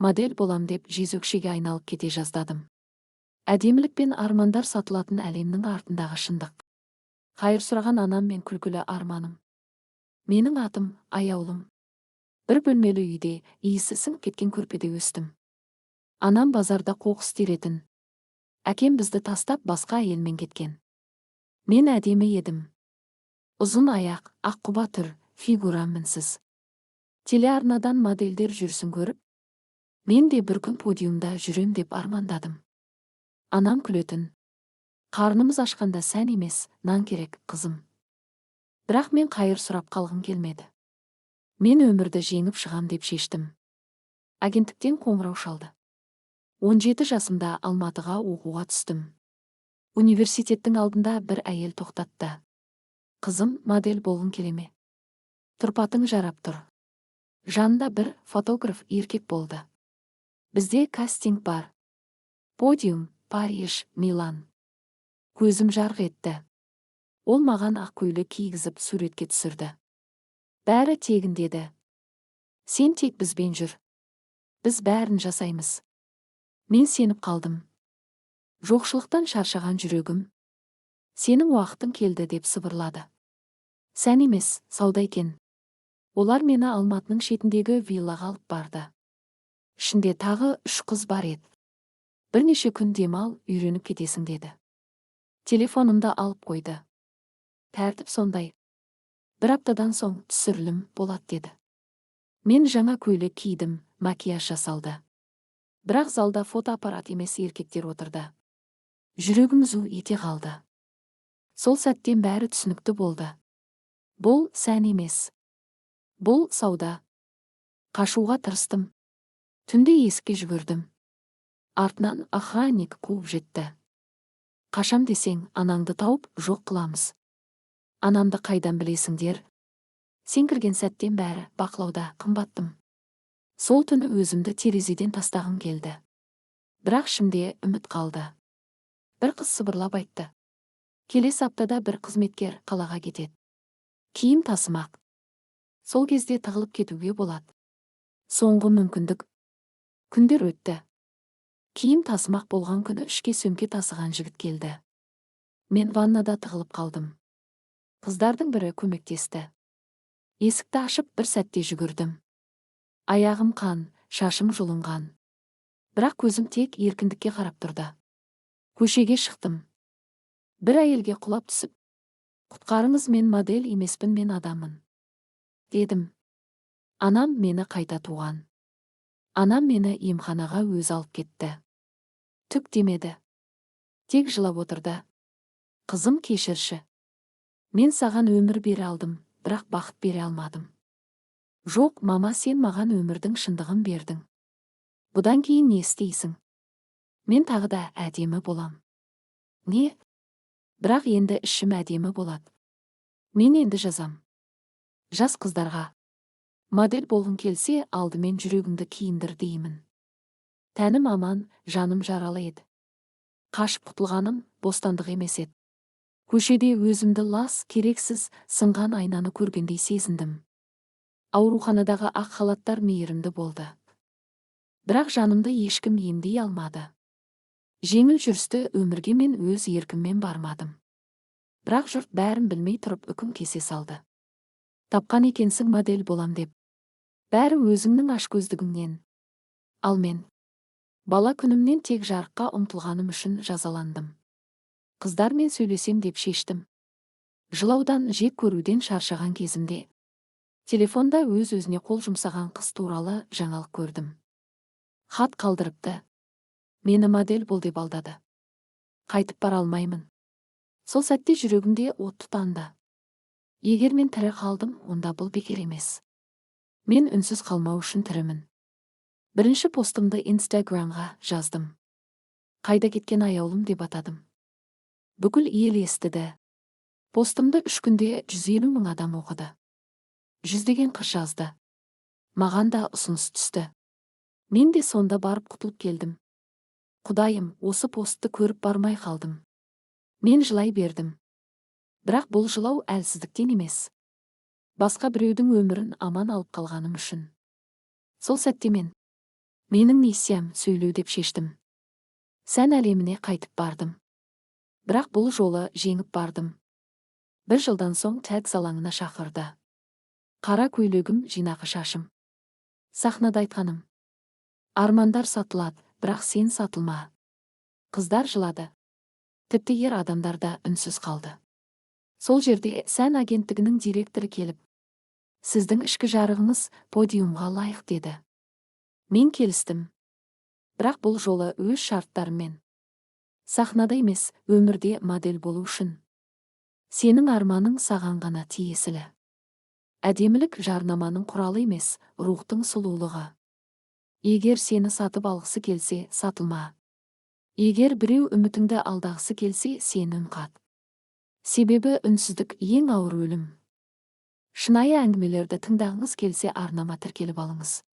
модель болам деп жезөкшеге айналып кете жаздадым. Әдемілік пен армандар сатылатын әлемнің артындағы шындық. Қайыр сұраған анам мен күлкілі арманым. Менің атым Аяулым. Бір бөлмелі үйде, иісі сіңіп кеткен көрпеде өстім. Анам базарда қоқыс теретін. Әкем бізді тастап басқа әйелмен кеткен. Мен әдемі едім. Ұзын аяқ, аққұба түр, фигурам мінсіз. Телеарнадан модельдер жүрсін көріп, мен де бір күн подиумда жүрем деп армандадым. Анам күлетін. Қарнымыз ашқанда сән емес, нан керек, қызым. Бірақ мен қайыр сұрап қалғым келмеді. Мен өмірді жеңіп шығам деп шештім. Агенттіктен қоңырау шалды. 17 жасымда Алматыға оқуға түстім. Университеттің алдында бір әйел тоқтатты. Қызым, модель болғың келеме? Тұрпатың жарап тұр. Жанында бір фотограф еркек болды. Бізде кастинг бар. Подиум, Париж, Милан. Көзім жарқ етті. Ол маған ақ көйлек кигізіп суретке түсірді. Бәрі тегін деді. Сен тек бізбен жүр. Біз бәрін жасаймыз. Мен сеніп қалдым. Жоқшылықтан шаршаған жүрегім. Сенің уақытың келді деп сыбырлады. Сән емес, сауда екен. Олар мені Алматының шетіндегі виллаға алып барды. Ішінде тағы 3 қыз бар еді. Бірнеше күн демал, үйреніп кетесің деді. Телефонымды алып қойды. Тәртіп сондай. Бір аптадан соң түсірілім болады деді. Мен жаңа көйлек кидім, макияж жасалды. Бірақ залда фотоаппарат емес еркектер отырды. Жүрегім зу ете қалды. Сол сәттен бәрі түсінікті болды. Бұл сән емес. Бұл сауда. Қашуға тырыстым. Түнде есікке жүгірдім. Артынан охранник қуып жетті. Қашам десең, анаңды тауып жоқ қыламыз. Анамды қайдан білесіңдер? Сен кірген сәттен бәрі бақылауда, қымбаттым. Сол түні өзімді терезеден тастағым келді. Бірақ ішімде үміт қалды. Бір қыз сыбырлап айтты. Келесі аптада бір қызметкер қалаға кетеді. Киім тасымақ. Сол кезде тығылып кетуге болады. Соңғы мүмкіндік. Күндер өтті. Киім тасымақ болған күні ішке сөмке тасыған жігіт келді. Мен ваннада тығылып қалдым. Қыздардың бірі көмектесті. Есікті ашып бір сәтте жүгірдім. Аяғым қан, шашым жұлынған. Бірақ көзім тек еркіндікке қарап тұрды. Көшеге шықтым. Бір әйелге құлап түсіп, құтқарыңыз, мен модель емеспін, мен адаммын, дедім. Анам мені қайта туған. Анам мені емханаға өз алып кетті. Түк демеді. Тек жылап отырды. Қызым, кешірші. Мен саған өмір бере алдым, бірақ бақыт бере алмадым. Жоқ, мама, сен маған өмірдің шындығын бердің. Бұдан кейін не істейсің? Мен тағы да әдемі болам. Не? Бірақ енді ішім әдемі болады. Мен енді жазам. Жас қыздарға. Модель болғың келсе, алдымен жүрегіңді киіндір деймін. Тәнім аман, жаным жаралы еді. Қашып құтылғаным бостандық емес еді. Көшеде өзімді лас, керексіз, сынған айнаны көргендей сезіндім. Ауруханадағы ақ халаттар мейірімді болды. Бірақ жанымды ешкім емдей алмады. Жеңіл жүрісті өмірге мен өз еркіммен бармадым. Бірақ жұрт бәрін білмей тұрып үкім кесе салды. Тапқан екенсің модель болам деп. Бәрі өзіңнің ашкөздігіңнен. Ал мен бала күнімнен тек жарыққа ұмтылғаным үшін жазаландым. Қыздармен сөйлесем деп шештім. Жылаудан, жек көруден шаршаған кезімде телефонда өз-өзіне қол жұмсаған қыз туралы жаңалық көрдім. Хат қалдырыпты. Мені модель бол деп алдады. Қайтып бара алмаймын. Сол сәтте жүрегімде от тұтанды. Егер мен тірі қалдым, онда бұл бекер емес. Мен үнсіз қалмау үшін тірімін. Бірінші постымды Инстаграмға жаздым. Қайда кеткен аяулым деп атадым. Бүкіл ел естіді. Постымды 3 күнде 150 мың адам оқыды. Жүздеген қыз жазды. Маған да ұсыныс түсті. Мен де сонда барып құтылып келдім. Құдайым, осы постты көріп бармай қалдым. Мен жылай бердім. Бірақ бұл жылау әлсіздіктен емес. Басқа біреудің өмірін аман алып қалғаным үшін. Сол сәтте мен Менің миссиям сөйлеу деп шештім. Сән әлеміне қайтып бардым. Бірақ бұл жолы жеңіп бардым. 1 жылдан соң TED алаңына шақырды. Қара көйлегім, жинақы шашым. Сахнада айтқаным: армандар сатылады, бірақ сен сатылма. Қыздар жылады. Тіпті ер адамдар да үнсіз қалды. Сол жерде сән агенттігінің директоры келіп: сіздің ішкі жарығыңыз подиумға лайық деді. Мен келістім. Бірақ бұл жолы өз шарттарыммен. Сахнада емес, өмірде модель болу үшін. Сенің арманың саған ғана тиесілі. Әдемілік жарнаманың құралы емес, рухтың сұлулығы. Егер сені сатып алғысы келсе, сатылма. Егер біреу үмітіңді алдағысы келсе, сен үн қат. Себебі үнсіздік ең ауыр өлім. Шынайы әңгімелерді тыңдағыңыз келсе, арнама тіркеліп алыңыз.